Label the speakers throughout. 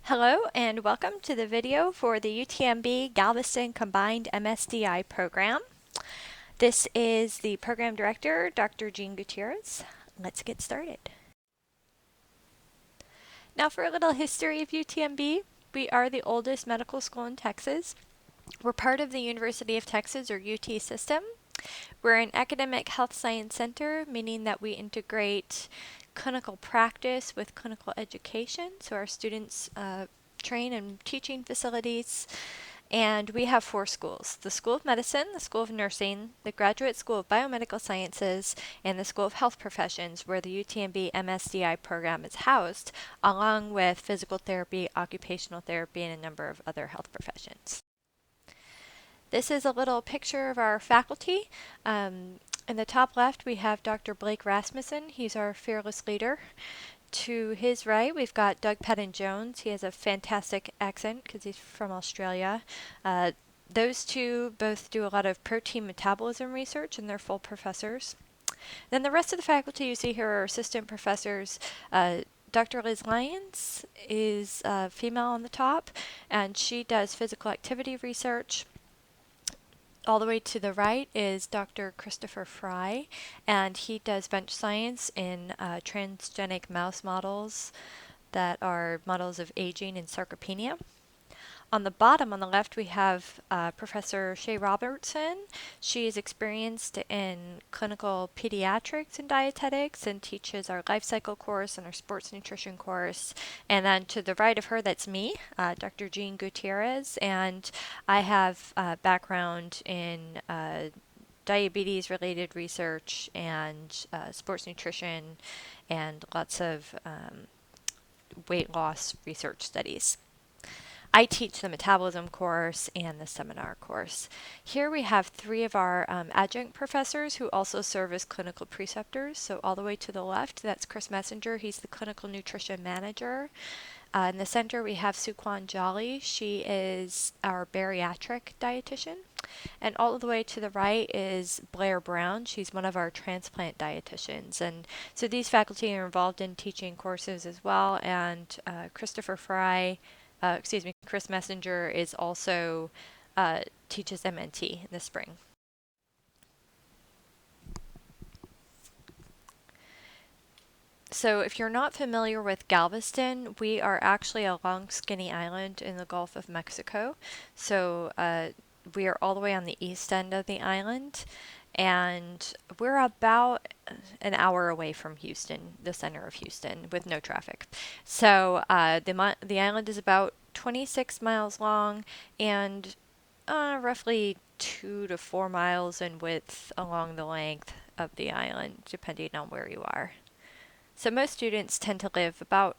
Speaker 1: Hello and welcome to the video for the UTMB Galveston Combined MSDI program. This is the program director, Dr. Jean Gutierrez. Let's get started. Now for a little history of UTMB, we are the oldest medical school in Texas. We're part of the University of Texas, or UT system. We're an academic health science center, meaning that we integrate clinical practice with clinical education, so our students train in teaching facilities. And we have 4 schools: the School of Medicine, the School of Nursing, the Graduate School of Biomedical Sciences, and the School of Health Professions, where the UTMB MSDI program is housed, along with physical therapy, occupational therapy, and a number of other health professions. This is a little picture of our faculty. In the top left, we have Dr. Blake Rasmussen. He's our fearless leader. To his right, we've got Doug Pettin-Jones. He has a fantastic accent because he's from Australia. Those two both do a lot of protein metabolism research, and they're full professors. Then the rest of the faculty you see here are assistant professors. Dr. Liz Lyons is female on the top, and she does physical activity research. All the way to the right is Dr. Christopher Fry, and he does bench science in transgenic mouse models that are models of aging and sarcopenia. On the bottom, on the left, we have Professor Shay Robertson. She is experienced in clinical pediatrics and dietetics and teaches our life cycle course and our sports nutrition course. And then to the right of her, that's me, Dr. Jean Gutierrez, and I have background in diabetes-related research and sports nutrition and lots of weight loss research studies. I teach the metabolism course and the seminar course. Here we have 3 of our adjunct professors who also serve as clinical preceptors. So all the way to the left, that's Chris Messenger. He's the clinical nutrition manager. In the center, we have Suquan Jolly. She is our bariatric dietitian. And all the way to the right is Blair Brown. She's one of our transplant dietitians. And so these faculty are involved in teaching courses as well. And Chris Messenger is also teaches MNT in the spring. So if you're not familiar with Galveston, we are actually a long skinny island in the Gulf of Mexico. So we are all the way on the east end of the island, and we're about an hour away from Houston, the center of Houston, with no traffic. So the island is about 26 miles long and roughly 2 to 4 miles in width along the length of the island, depending on where you are. So most students tend to live about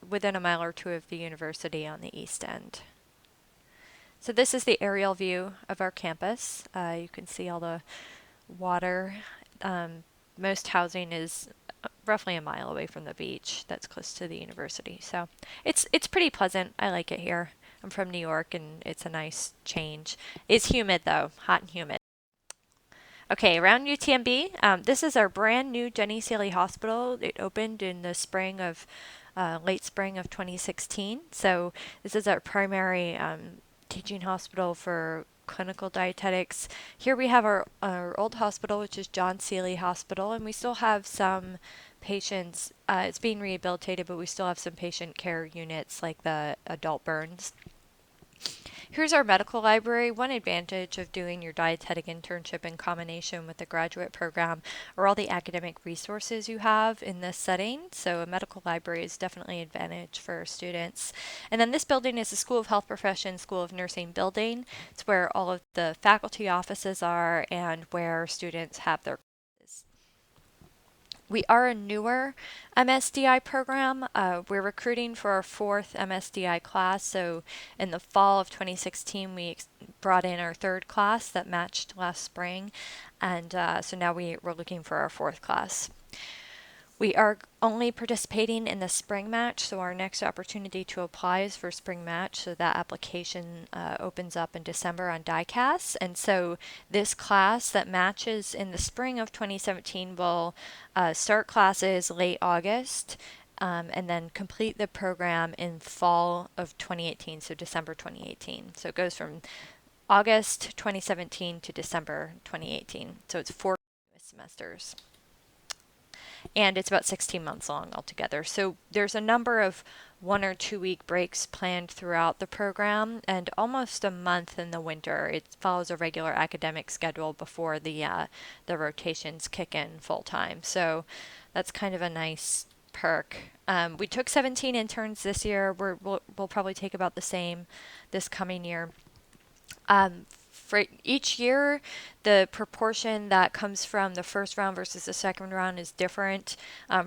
Speaker 1: within a mile or 2 of the university on the east end. So this is the aerial view of our campus. You can see all the water. Most housing is roughly a mile away from the beach that's close to the university. So it's pretty pleasant. I like it here. I'm from New York, and it's a nice change. It's humid though, hot and humid. Okay, around UTMB, this is our brand new Jenny Seeley Hospital. It opened in the late spring of 2016. So this is our primary teaching hospital for clinical dietetics. Here we have our old hospital, which is John Seeley Hospital, and we still have some patients. It's being rehabilitated, but we still have some patient care units like the adult burns. Here's our medical library. One advantage of doing your dietetic internship in combination with the graduate program are all the academic resources you have in this setting. So a medical library is definitely an advantage for students. And then this building is the School of Health Professions, School of Nursing building. It's where all of the faculty offices are and where students have their classes. We are a newer MSDI program. We're recruiting for our 4th MSDI class. So in the fall of 2016, we brought in our 3rd class that matched last spring. And so now we're looking for our 4th class. We are only participating in the spring match, so our next opportunity to apply is for spring match. So that application opens up in December on DICAS. And so this class that matches in the spring of 2017 will start classes late August and then complete the program in fall of 2018, so December 2018. So it goes from August 2017 to December 2018. So it's 4 semesters. And it's about 16 months long altogether. So there's a number of 1 or 2 week breaks planned throughout the program, and almost a month in the winter. It follows a regular academic schedule before the rotations kick in full time. So that's kind of a nice perk. We took 17 interns this year. We'll probably take about the same this coming year. For each year, the proportion that comes from the first round versus the second round is different.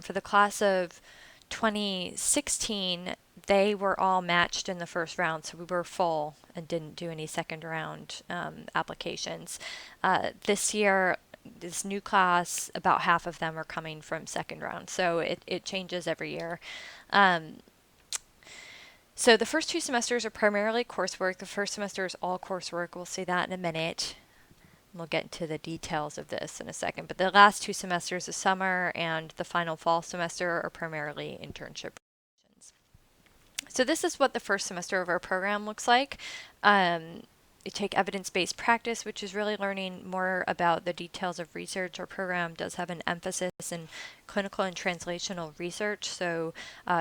Speaker 1: For the class of 2016, they were all matched in the first round, so we were full and didn't do any second round applications. This year, this new class, about half of them are coming from second round, so it changes every year. So the first 2 semesters are primarily coursework. The first semester is all coursework. We'll see that in a minute. We'll get into the details of this in a second. But the last 2 semesters, the summer and the final fall semester, are primarily internship. So this is what the first semester of our program looks like. You take evidence-based practice, which is really learning more about the details of research. Our program does have an emphasis in clinical and translational research. So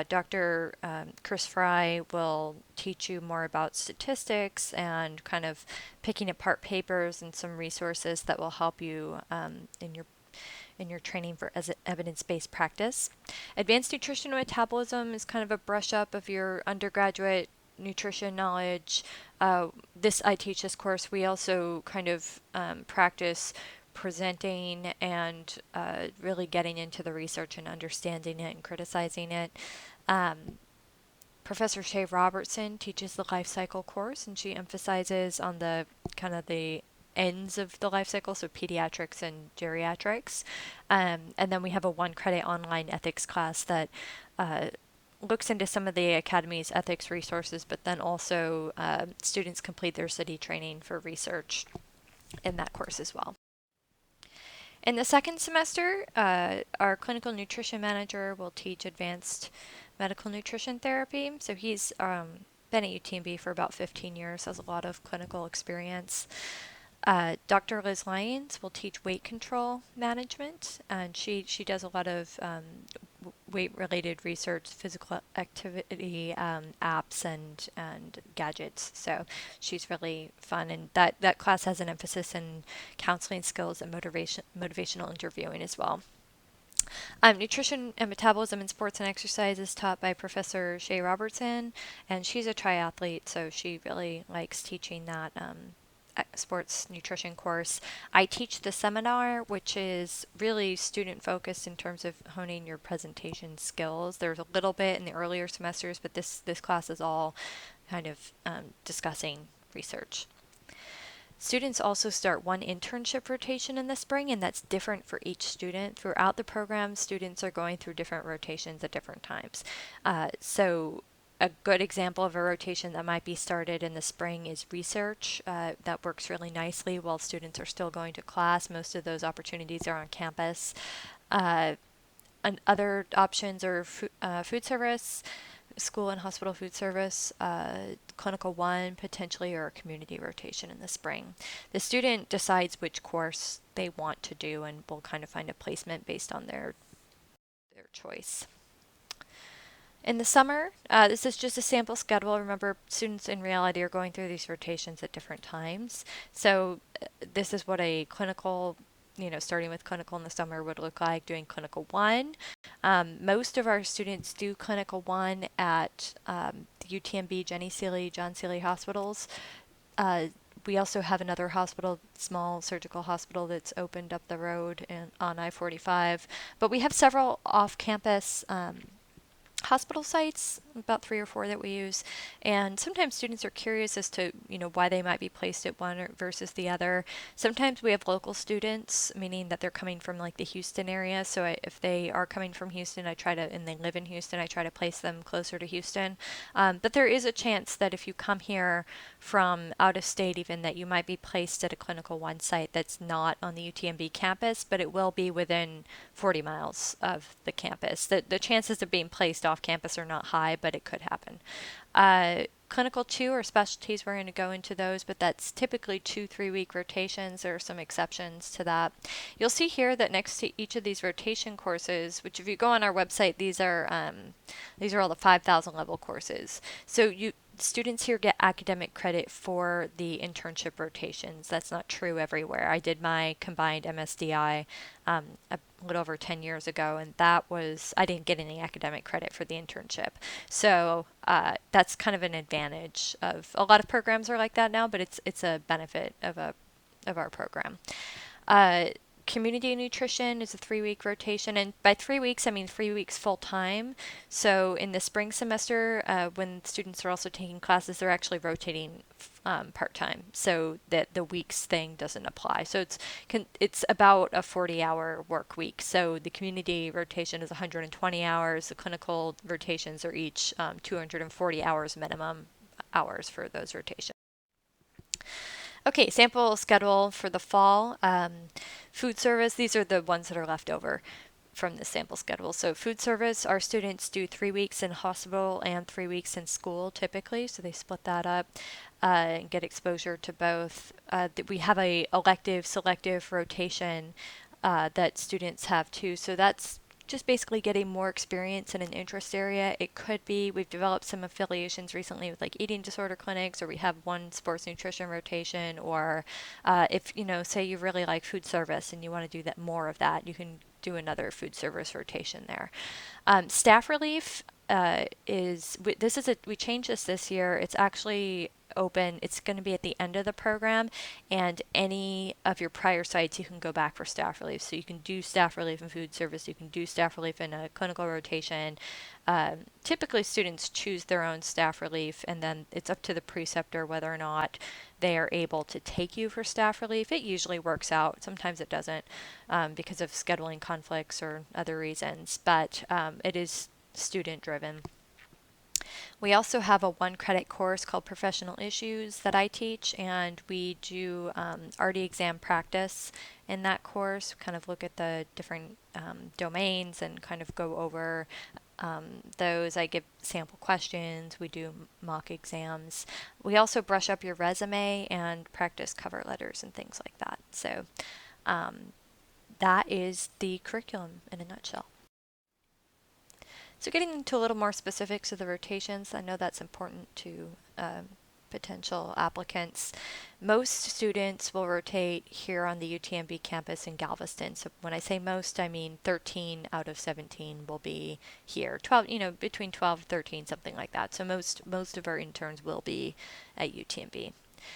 Speaker 1: Dr. Chris Fry will teach you more about statistics and kind of picking apart papers and some resources that will help you in your training for evidence-based practice. Advanced nutrition and metabolism is kind of a brush up of your undergraduate nutrition knowledge. I teach this course. We also kind of practice presenting and really getting into the research and understanding it and criticizing it. Professor Shay Robertson teaches the life cycle course, and she emphasizes on the kind of the ends of the life cycle, so pediatrics and geriatrics. And then we have a 1 credit online ethics class that looks into some of the Academy's ethics resources, but then also students complete their city training for research in that course as well. In the second semester, our clinical nutrition manager will teach advanced medical nutrition therapy. So he's been at UTMB for about 15 years, has a lot of clinical experience. Dr. Liz Lyons will teach weight control management, and she does a lot of weight-related research, physical activity apps, and gadgets. So she's really fun, and that class has an emphasis in counseling skills and motivational interviewing as well. Nutrition and metabolism in sports and exercise is taught by Professor Shay Robertson, and she's a triathlete, so she really likes teaching that sports nutrition course. I teach the seminar, which is really student focused in terms of honing your presentation skills. There's a little bit in the earlier semesters, but this class is all kind of discussing research. Students also start one internship rotation in the spring, and that's different for each student. Throughout the program, students are going through different rotations at different times. So a good example of a rotation that might be started in the spring is research. That works really nicely while students are still going to class. Most of those opportunities are on campus. And other options are food service, school and hospital food service, clinical 1 potentially, or a community rotation in the spring. The student decides which course they want to do and will kind of find a placement based on their choice. In the summer, this is just a sample schedule. Remember, students in reality are going through these rotations at different times. So this is what a clinical, starting with clinical in the summer would look like, doing clinical 1. Most of our students do clinical 1 at the UTMB, John Sealy hospitals. We also have another hospital, small surgical hospital, that's opened up the road on I-45. But we have several off-campus hospital sites about 3 or 4 that we use. And sometimes students are curious as to, why they might be placed at one versus the other. Sometimes we have local students, meaning that they're coming from like the Houston area. So if they are coming from Houston, and they live in Houston, I try to place them closer to Houston. But there is a chance that if you come here from out of state, even that you might be placed at a Clinical One site that's not on the UTMB campus, but it will be within 40 miles of the campus. The chances of being placed off campus are not high, but it could happen. Clinical 2 or specialties, we're going to go into those, but that's typically 2 3-week rotations. There are some exceptions to that. You'll see here that next to each of these rotation courses, which if you go on our website, these are all the 5,000 level courses. So students here get academic credit for the internship rotations. That's not true everywhere. I did my combined MSDI a little over 10 years ago, and I didn't get any academic credit for the internship. So that's kind of an advantage of a lot of programs are like that now, but it's a benefit of our program. Uh, Community nutrition is a 3-week rotation, and by 3 weeks I mean 3 weeks full time. So in the spring semester, when students are also taking classes, they're actually rotating part time, so that the weeks thing doesn't apply. So it's about a 40-hour work week. So the community rotation is 120 hours. The clinical rotations are each 240 hours minimum hours for those rotations. Okay, sample schedule for the fall. Food service, these are the ones that are left over from the sample schedule. So food service, our students do 3 weeks in hospital and 3 weeks in school typically, so they split that up and get exposure to both. We have a elective selective rotation that students have too, so that's just basically getting more experience in an interest area. It could be we've developed some affiliations recently with like eating disorder clinics, or we have one sports nutrition rotation, or if say you really like food service and you want to do that more of that, you can do another food service rotation there. Staff relief we changed this year. It's actually open. It's going to be at the end of the program, and any of your prior sites you can go back for staff relief. So you can do staff relief in food service. You can do staff relief in a clinical rotation. Typically, students choose their own staff relief, and then it's up to the preceptor whether or not they are able to take you for staff relief. It usually works out. Sometimes it doesn't because of scheduling conflicts or other reasons, but it is student driven. We also have a 1 credit course called Professional Issues that I teach, and we do RD exam practice in that course. Kind of look at the different domains and kind of go over those. I give sample questions. We do mock exams. We also brush up your resume and practice cover letters and things like that. So that is the curriculum in a nutshell. So getting into a little more specifics of the rotations, I know that's important to potential applicants. Most students will rotate here on the UTMB campus in Galveston. So when I say most, I mean 13 out of 17 will be here. 12, between 12 and 13, something like that. So most of our interns will be at UTMB.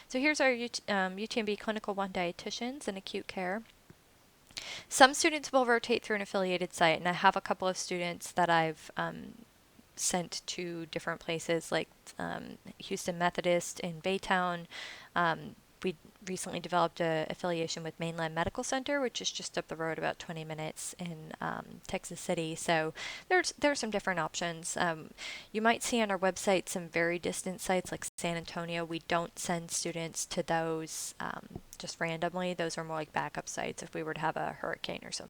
Speaker 1: So here's our UTMB Clinical 1 dietitians in acute care. Some students will rotate through an affiliated site, and I have a couple of students that I've sent to different places, like Houston Methodist in Baytown. We recently developed an affiliation with Mainland Medical Center, which is just up the road about 20 minutes in Texas City. So there are some different options. You might see on our website some very distant sites like San Antonio. We don't send students to those just randomly. Those are more like backup sites if we were to have a hurricane or something.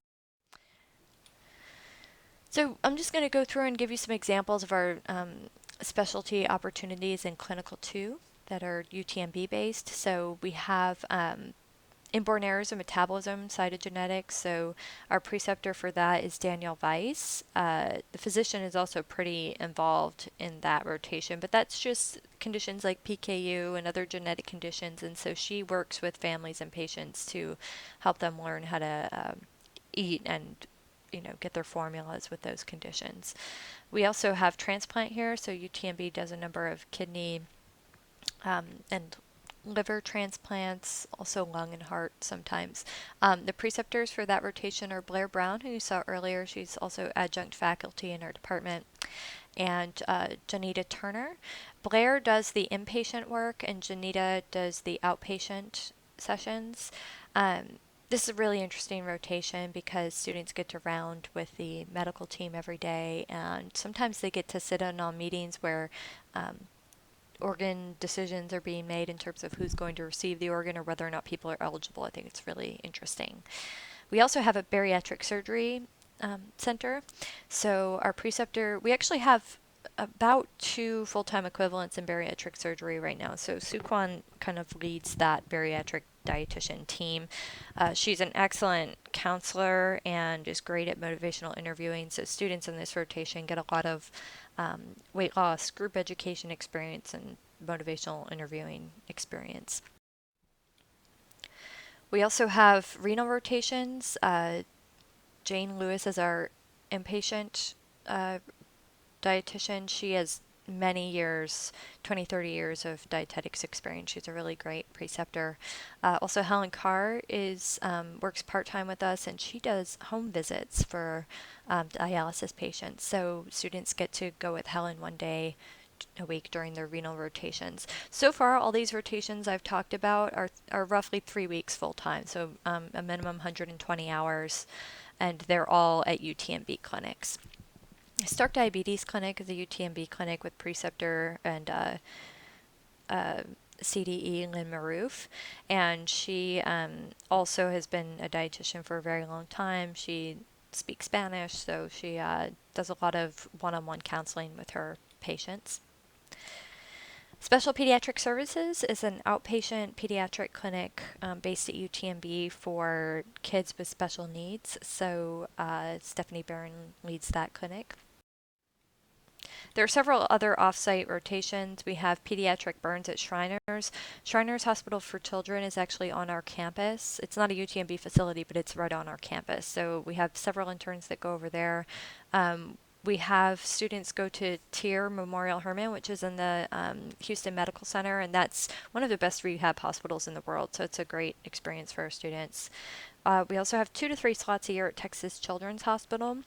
Speaker 1: So I'm just going to go through and give you some examples of our specialty opportunities in Clinical 2 that are UTMB based. So we have inborn errors of metabolism, cytogenetics. So our preceptor for that is Danielle Weiss. The physician is also pretty involved in that rotation, but that's just conditions like PKU and other genetic conditions. And so she works with families and patients to help them learn how to eat and get their formulas with those conditions. We also have transplant here, so UTMB does a number of kidney and liver transplants, also lung and heart sometimes. The preceptors for that rotation are Blair Brown, who you saw earlier. She's also adjunct faculty in our department. and Janita Turner. Blair does the inpatient work, and Janita does the outpatient sessions. This is a really interesting rotation because students get to round with the medical team every day, and sometimes they get to sit in on meetings where organ decisions are being made in terms of who's going to receive the organ or whether or not people are eligible. I think it's really interesting. We also have a bariatric surgery center. So our preceptor, we actually have about 2 full-time equivalents in bariatric surgery right now. So Suquan kind of leads that bariatric dietitian team. She's an excellent counselor and is great at motivational interviewing. So students in this rotation get a lot of weight loss, group education experience, and motivational interviewing experience. We also have renal rotations. Jane Lewis is our inpatient dietitian. She has many years, 20, 30 years of dietetics experience. She's a really great preceptor. Also, Helen Carr works part-time with us, and she does home visits for dialysis patients. So students get to go with Helen one day a week during their renal rotations. So far, all these rotations I've talked about are roughly 3 weeks full-time, so a minimum 120 hours, and they're all at UTMB clinics. Stark Diabetes Clinic is a UTMB clinic with preceptor and CDE Lynn Maroof, and she also has been a dietitian for a very long time. She speaks Spanish, so she does a lot of one-on-one counseling with her patients. Special Pediatric Services is an outpatient pediatric clinic based at UTMB for kids with special needs. So Stephanie Barron leads that clinic. There are several other off-site rotations. We have pediatric burns at Shriners. Shriners Hospital for Children is actually on our campus. It's not a UTMB facility, but it's right on our campus. So we have several interns that go over there. We have students go to Tier Memorial Hermann, which is in the Houston Medical Center, and that's one of the best rehab hospitals in the world, so it's a great experience for our students. We also have 2 to 3 slots a year at Texas Children's Hospital,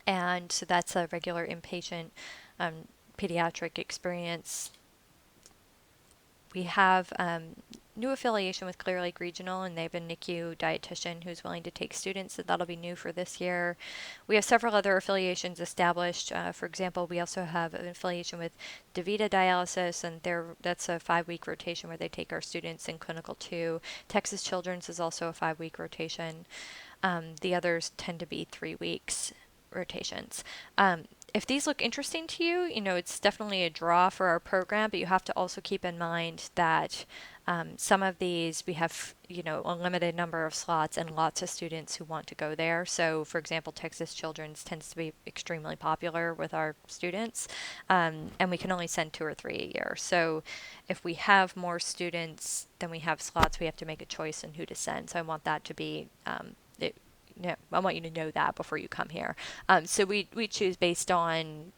Speaker 1: and so that's a regular inpatient pediatric experience. We have new affiliation with Clear Lake Regional, and they have a NICU dietitian who's willing to take students, so that'll be new for this year. We have several other affiliations established. For example, we also have an affiliation with DaVita Dialysis, and that's a 5-week rotation where they take our students in clinical 2. Texas Children's is also a 5-week rotation. The others tend to be 3 weeks rotations. If these look interesting to you, it's definitely a draw for our program, but you have to also keep in mind that some of these we have, a limited number of slots and lots of students who want to go there. So, for example, Texas Children's tends to be extremely popular with our students, and we can only send 2 or 3 a year. So, if we have more students than we have slots, we have to make a choice in who to send. So, I want that to be I want you to know that before you come here. So we choose based on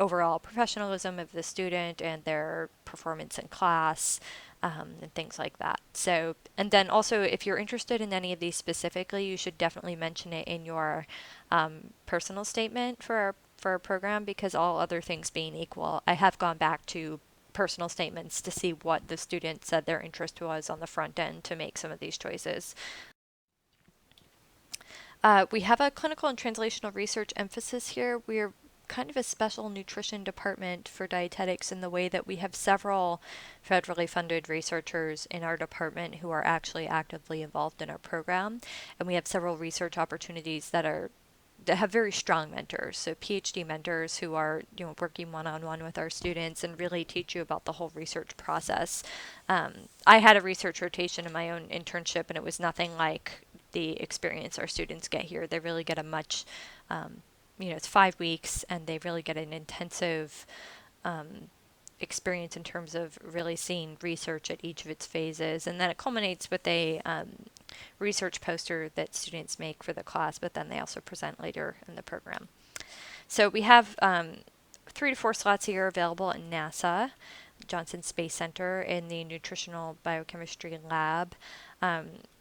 Speaker 1: overall professionalism of the student and their performance in class, and things like that. So, and then also, if you're interested in any of these specifically, you should definitely mention it in your personal statement for our program, because all other things being equal, I have gone back to personal statements to see what the student said their interest was on the front end to make some of these choices. We have a clinical and translational research emphasis here. We're kind of a special nutrition department for dietetics in the way that we have several federally funded researchers in our department who are actually actively involved in our program. And we have several research opportunities that have very strong mentors, so PhD mentors who are working one-on-one with our students and really teach you about the whole research process. I had a research rotation in my own internship, and it was nothing like the experience our students get here. They really get a much, it's 5 weeks, and they really get an intensive experience in terms of really seeing research at each of its phases, and then it culminates with a research poster that students make for the class, but then they also present later in the program. So we have 3 to 4 slots a year available at NASA, Johnson Space Center, in the nutritional biochemistry lab.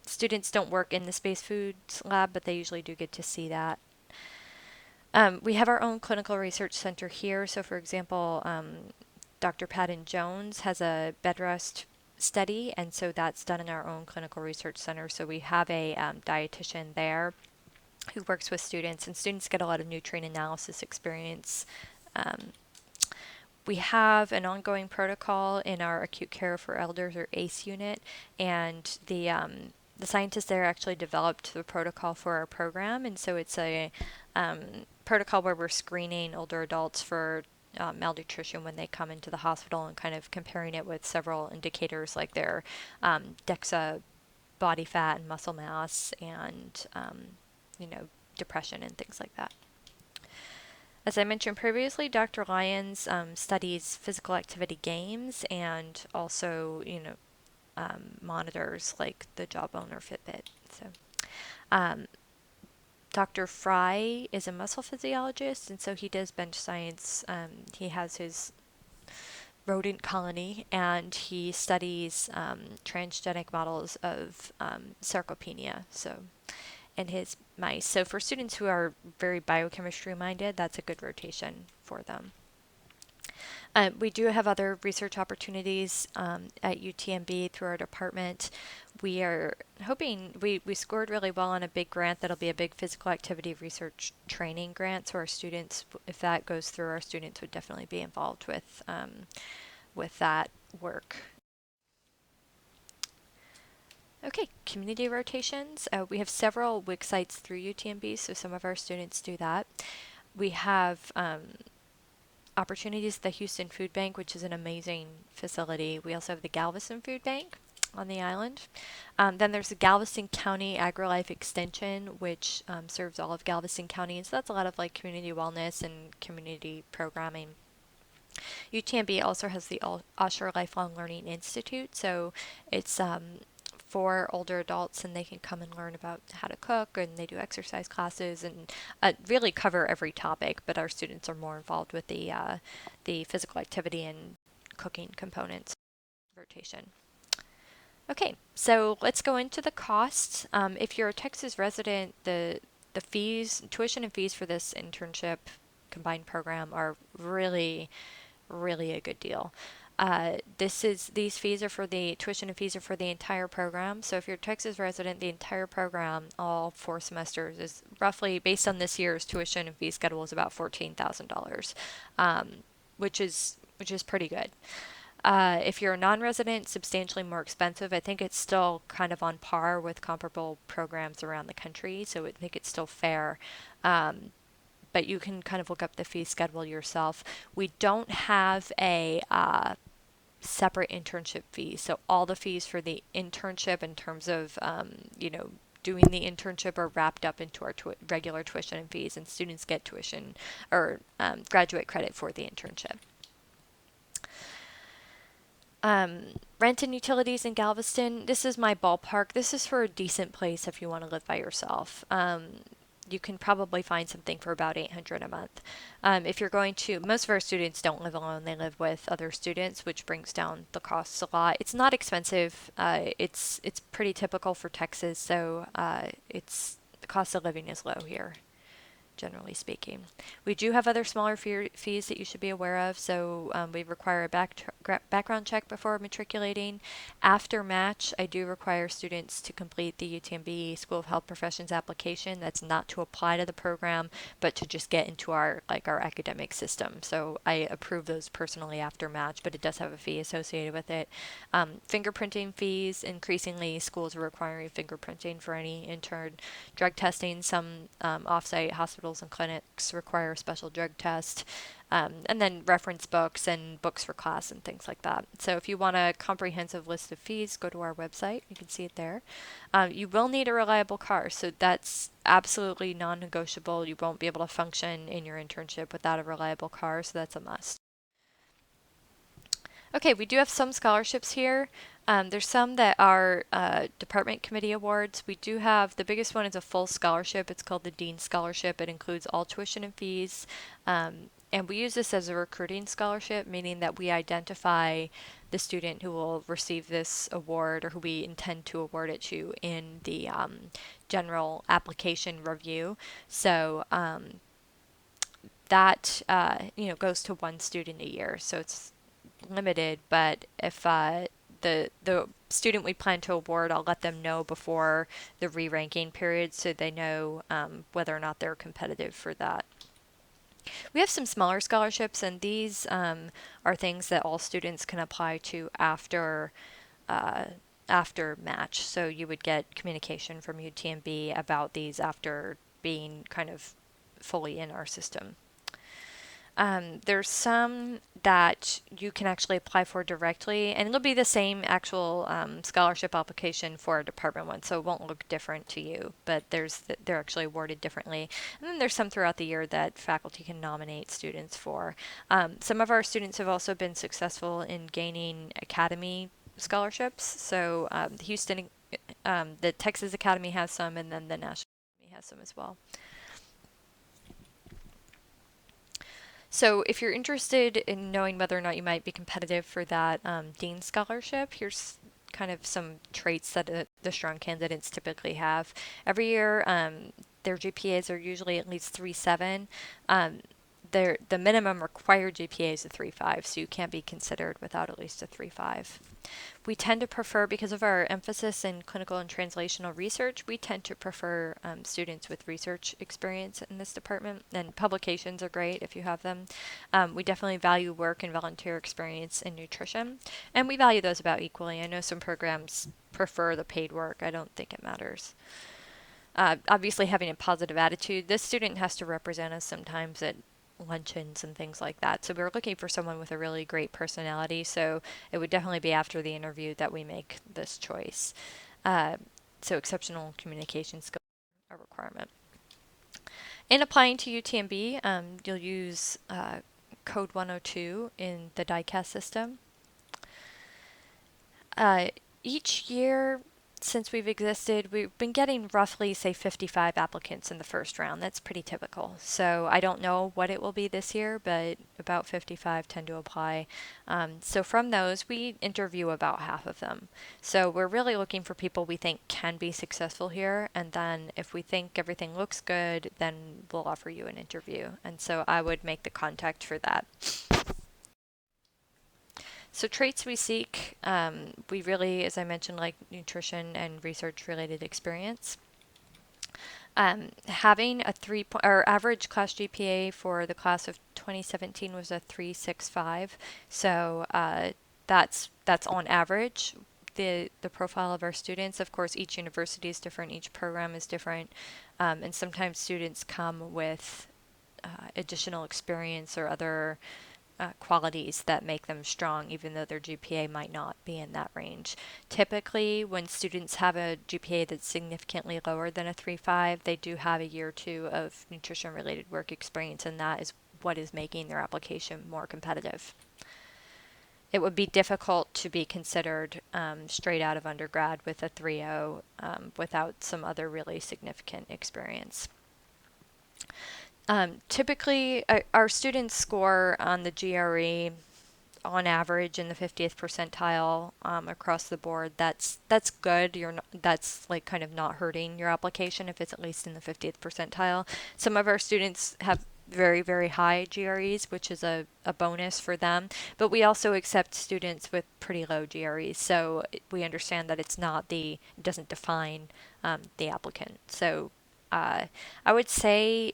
Speaker 1: Students don't work in the space foods lab, but they usually do get to see that. We have our own clinical research center here. So, for example, Dr. Patton Jones has a bed rest study, and so that's done in our own clinical research center. So, we have a dietitian there who works with students, and students get a lot of nutrient analysis experience. Um, we have an ongoing protocol in our acute care for elders or ACE unit, and the scientists there actually developed the protocol for our program, and so it's a protocol where we're screening older adults for malnutrition when they come into the hospital and kind of comparing it with several indicators like their DEXA body fat and muscle mass and you know depression and things like that. As I mentioned previously, Dr. Lyons studies physical activity games and also, monitors like the Jawbone or Fitbit. So, um, Dr. Fry is a muscle physiologist, and so he does bench science. He has his rodent colony, and he studies transgenic models of sarcopenia. So, in his mice. So for students who are very biochemistry minded, that's a good rotation for them. We do have other research opportunities at UTMB through our department. We are hoping we scored really well on a big grant that'll be a big physical activity research training grant. So our students, if that goes through, our students would definitely be involved with that work. Okay, community rotations. We have several WIC sites through UTMB, so some of our students do that. We have opportunities at the Houston Food Bank, which is an amazing facility. We also have the Galveston Food Bank on the island. Then there's the Galveston County AgriLife Extension, which serves all of Galveston County, and so that's a lot of like community wellness and community programming. UTMB also has the Osher Lifelong Learning Institute, so it's for older adults, and they can come and learn about how to cook, and they do exercise classes and really cover every topic. But our students are more involved with the physical activity and cooking components rotation. Okay, so let's go into the costs. If you're a Texas resident, the fees, tuition and fees for this internship combined program are really a good deal. These fees are for the tuition and fees are for the entire program. So if you're a Texas resident, the entire program, all 4 semesters, is roughly based on this year's tuition and fee schedule is about $14,000, which is pretty good. If you're a non-resident, substantially more expensive. I think it's still kind of on par with comparable programs around the country, so I think it's still fair. But you can kind of look up the fee schedule yourself. We don't have a separate internship fee, so all the fees for the internship in terms of doing the internship are wrapped up into our regular tuition and fees, and students get tuition or graduate credit for the internship. Rent and utilities in Galveston. This is my ballpark. This is for a decent place if you want to live by yourself. You can probably find something for about $800 a month. If you're going to, most of our students don't live alone; they live with other students, which brings down the costs a lot. It's not expensive. It's pretty typical for Texas, so the cost of living is low here, generally speaking. We do have other smaller fees that you should be aware of. So we require a background check before matriculating. After match, I do require students to complete the UTMB School of Health Professions application. That's not to apply to the program, but to just get into our academic system. So I approve those personally after match, but it does have a fee associated with it. Fingerprinting fees. Increasingly, schools are requiring fingerprinting for any intern. Drug testing. Some offsite hospitals and clinics require a special drug test, and then reference books and books for class and things like that. So if you want a comprehensive list of fees, go to our website. You can see it there. You will need a reliable car, so that's absolutely non-negotiable. You won't be able to function in your internship without a reliable car, so that's a must. Okay, we do have some scholarships here. There's some that are department committee awards. We do have, the biggest one is a full scholarship. It's called the Dean Scholarship. It includes all tuition and fees. And we use this as a recruiting scholarship, meaning that we identify the student who will receive this award or who we intend to award it to in the general application review. So that goes to one student a year, so it's limited. But if the student we plan to award, I'll let them know before the re-ranking period so they know whether or not they're competitive for that. We have some smaller scholarships, and these are things that all students can apply to uh, after match. So you would get communication from UTMB about these after being kind of fully in our system. There's some that you can actually apply for directly, and it'll be the same actual scholarship application for a department one, so it won't look different to you, but they're actually awarded differently. And then there's some throughout the year that faculty can nominate students for. Some of our students have also been successful in gaining academy scholarships, so the Texas Academy has some, and then the National Academy has some as well. So, if you're interested in knowing whether or not you might be competitive for that Dean Scholarship, here's kind of some traits that the strong candidates typically have. Every year, their GPAs are usually at least 3.7. Um, the minimum required GPA is a 3.5, so you can't be considered without at least a 3.5. We tend to prefer, because of our emphasis in clinical and translational research, we tend to prefer students with research experience in this department, and publications are great if you have them. We definitely value work and volunteer experience in nutrition, and we value those about equally. I know some programs prefer the paid work. I don't think it matters. Obviously, having a positive attitude. This student has to represent us sometimes at luncheons and things like that. So we're looking for someone with a really great personality. So it would definitely be after the interview that we make this choice. Uh, so exceptional communication skills are a requirement. In applying to UTMB, you'll use code 102 in the diecast system. Each year since we've existed, we've been getting roughly, say, 55 applicants in the first round. That's pretty typical. So I don't know what it will be this year, but about 55 tend to apply. So from those, we interview about half of them. So we're really looking for people we think can be successful here. And then if we think everything looks good, then we'll offer you an interview. And so I would make the contact for that. So traits we seek, we really, as I mentioned, like nutrition and research-related experience. Having a our average class GPA for the class of 2017 was a 3.65, so that's on average the profile of our students. Of course, each university is different, each program is different, and sometimes students come with additional experience or other qualities that make them strong, even though their GPA might not be in that range. Typically, when students have a GPA that's significantly lower than a 3.5, they do have a year or two of nutrition-related work experience, and that is what is making their application more competitive. It would be difficult to be considered straight out of undergrad with a 3.0 without some other really significant experience. Typically, our students score on the GRE on average in the 50th percentile across the board. That's good. That's like kind of not hurting your application if it's at least in the 50th percentile. Some of our students have very, very high GREs, which is a bonus for them. But we also accept students with pretty low GREs, so we understand that it doesn't define the applicant. So I would say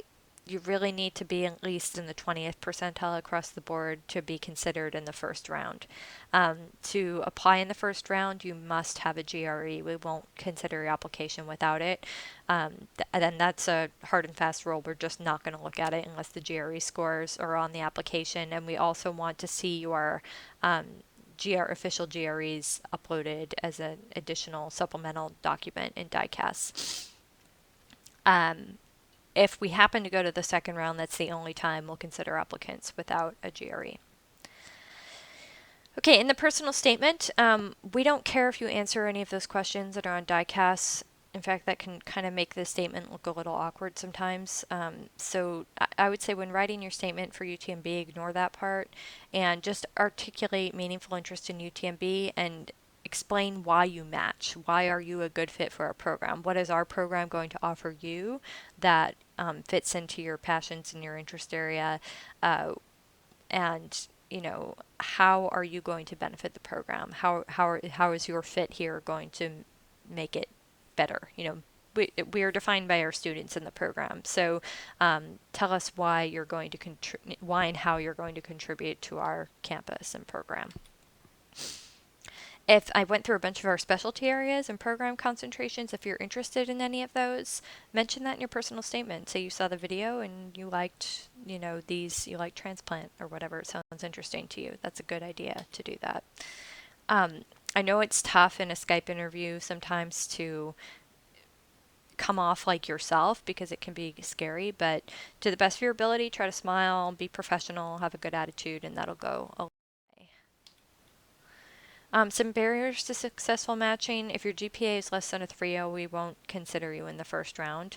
Speaker 1: you really need to be at least in the 20th percentile across the board to be considered in the first round. To apply in the first round, you must have a GRE. We won't consider your application without it. And that's a hard and fast rule. We're just not going to look at it unless the GRE scores are on the application. And we also want to see your official GREs uploaded as an additional supplemental document in diecast. If we happen to go to the second round, that's the only time we'll consider applicants without a GRE. Okay, in the personal statement, we don't care if you answer any of those questions that are on diecast. In fact, that can kind of make the statement look a little awkward sometimes. So I would say when writing your statement for UTMB, ignore that part and just articulate meaningful interest in UTMB and explain why you match. Why are you a good fit for our program? What is our program going to offer you that fits into your passions and your interest area, and how are you going to benefit the program? How is your fit here going to make it better? We are defined by our students in the program. So tell us why you're going to why and how you're going to contribute to our campus and program. If I went through a bunch of our specialty areas and program concentrations, if you're interested in any of those, mention that in your personal statement. Say you saw the video and you liked, you like transplant or whatever. It sounds interesting to you. That's a good idea to do that. I know it's tough in a Skype interview sometimes to come off like yourself because it can be scary, but to the best of your ability, try to smile, be professional, have a good attitude, and that'll go a long way. Some barriers to successful matching. If your GPA is less than a 3.0, we won't consider you in the first round.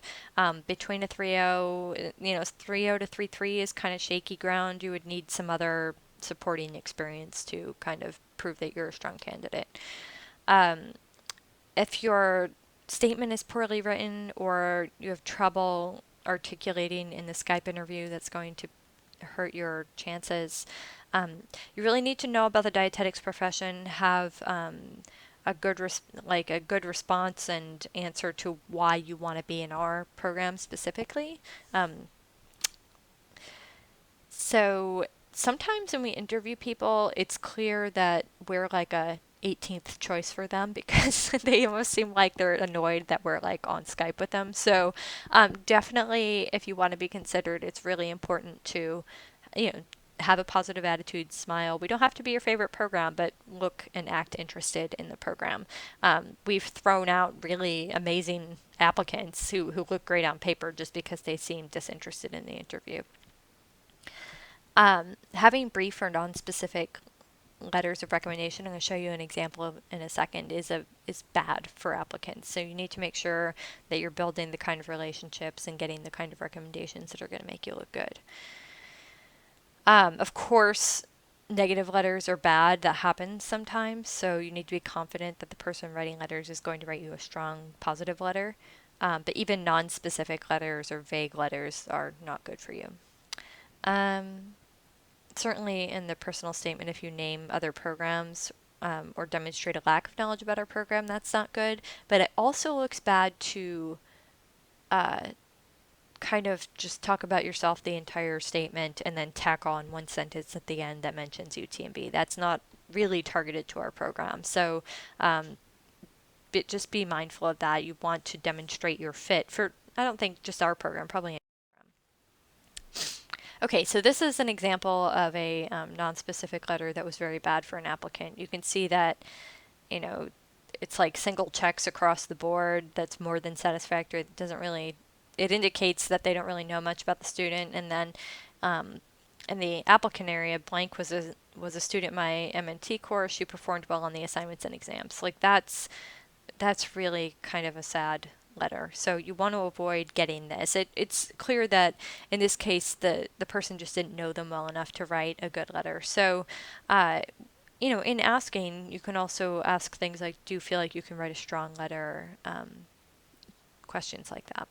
Speaker 1: Between a 3.0, 3.0 to 3.3 is kind of shaky ground. You would need some other supporting experience to kind of prove that you're a strong candidate. If your statement is poorly written or you have trouble articulating in the Skype interview, that's going to hurt your chances. You really need to know about the dietetics profession, have a good a good response and answer to why you want to be in our program specifically. So sometimes when we interview people, it's clear that we're like a 18th choice for them because they almost seem like they're annoyed that we're like on Skype with them. So definitely, if you want to be considered, it's really important to, you know, have a positive attitude, smile. We don't have to be your favorite program, but look and act interested in the program. We've thrown out really amazing applicants who look great on paper just because they seem disinterested in the interview. Having brief or non-specific letters of recommendation, I'm going to show you an example of in a second, is bad for applicants. So you need to make sure that you're building the kind of relationships and getting the kind of recommendations that are going to make you look good. Of course, negative letters are bad. That happens sometimes. So you need to be confident that the person writing letters is going to write you a strong positive letter. But even non-specific letters or vague letters are not good for you. Certainly in the personal statement, if you name other programs or demonstrate a lack of knowledge about our program, that's not good. But it also looks bad to kind of just talk about yourself the entire statement and then tack on one sentence at the end that mentions UTMB. That's not really targeted to our program. So just be mindful of that. You want to demonstrate your fit for, I don't think just our program, probably any program. Okay, so this is an example of a non-specific letter that was very bad for an applicant. You can see that, it's like single checks across the board. That's more than satisfactory. It doesn't really, it indicates that they don't really know much about the student. And then in the applicant area, blank was a student in my MNT course. She performed well on the assignments and exams. Like that's really kind of a sad letter. So you want to avoid getting this. It's clear that in this case the person just didn't know them well enough to write a good letter. So in asking, you can also ask things like, do you feel like you can write a strong letter? Questions like that.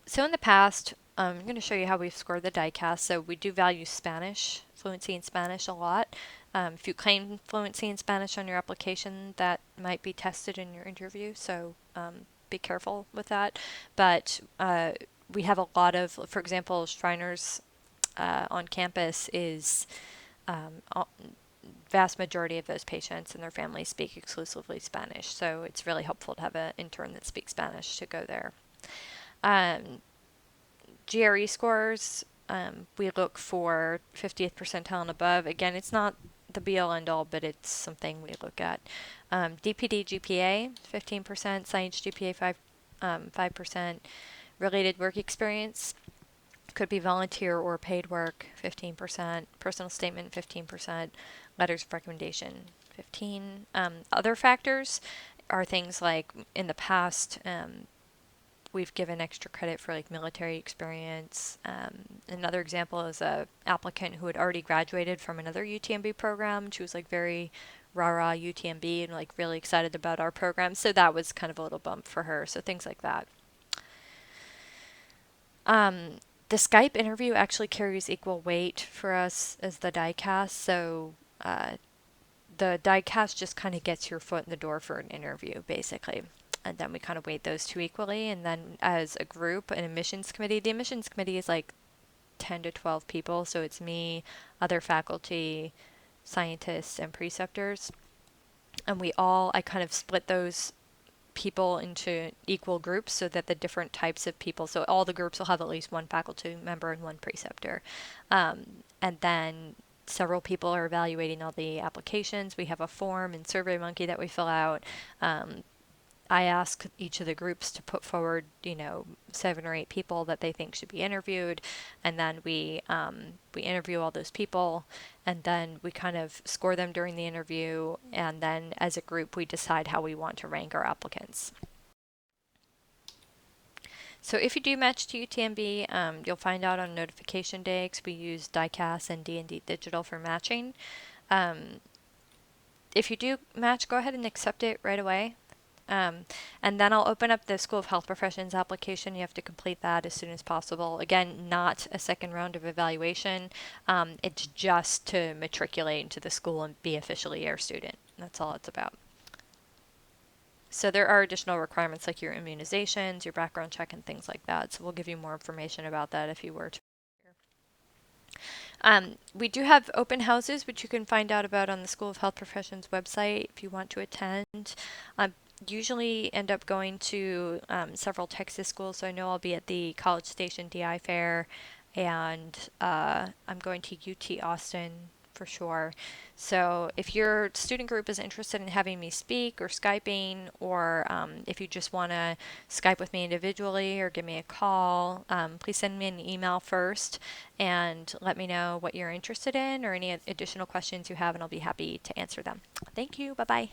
Speaker 1: So in the past, I'm going to show you how we've scored the DICAS. So we do value Spanish, fluency in Spanish a lot. If you claim fluency in Spanish on your application, that might be tested in your interview, so be careful with that. But we have a lot of, for example, Shriners on campus is vast majority of those patients and their families speak exclusively Spanish, so it's really helpful to have an intern that speaks Spanish to go there. GRE scores, we look for 50th percentile and above. Again, it's not the be-all end-all, but it's something we look at. DPD GPA, 15%, science GPA, 5%, related work experience, could be volunteer or paid work, 15%, personal statement, 15%, letters of recommendation, 15. Other factors are things like in the past, we've given extra credit for like military experience. Another example is a applicant who had already graduated from another UTMB program. She was like very rah-rah UTMB and like really excited about our program. So that was kind of a little bump for her. So things like that. The Skype interview actually carries equal weight for us as the diecast, so uh, the diecast just kind of gets your foot in the door for an interview, basically. And then we kind of weight those two equally. And then as a group, an admissions committee, the admissions committee is like 10 to 12 people. So it's me, other faculty, scientists, and preceptors. And I kind of split those people into equal groups so that the different types of people, so all the groups will have at least one faculty member and one preceptor. And then several people are evaluating all the applications. We have a form and SurveyMonkey that we fill out. I ask each of the groups to put forward, 7 or 8 people that they think should be interviewed, and then we interview all those people, and then we kind of score them during the interview, and then as a group we decide how we want to rank our applicants. So if you do match to UTMB, you'll find out on notification day because we use diecast and D&D Digital for matching. Um, if you do match, go ahead and accept it right away. And then I'll open up the School of Health Professions application. You have to complete that as soon as possible. Again, not a second round of evaluation. It's just to matriculate into the school and be officially your student. That's all it's about. So there are additional requirements like your immunizations, your background check, and things like that. So we'll give you more information about that if you were to. We do have open houses, which you can find out about on the School of Health Professions website if you want to attend. I usually end up going to several Texas schools, so I know I'll be at the College Station DI Fair, and I'm going to UT Austin for sure. So if your student group is interested in having me speak or Skyping, or if you just want to Skype with me individually or give me a call, please send me an email first and let me know what you're interested in or any additional questions you have, and I'll be happy to answer them. Thank you. Bye-bye.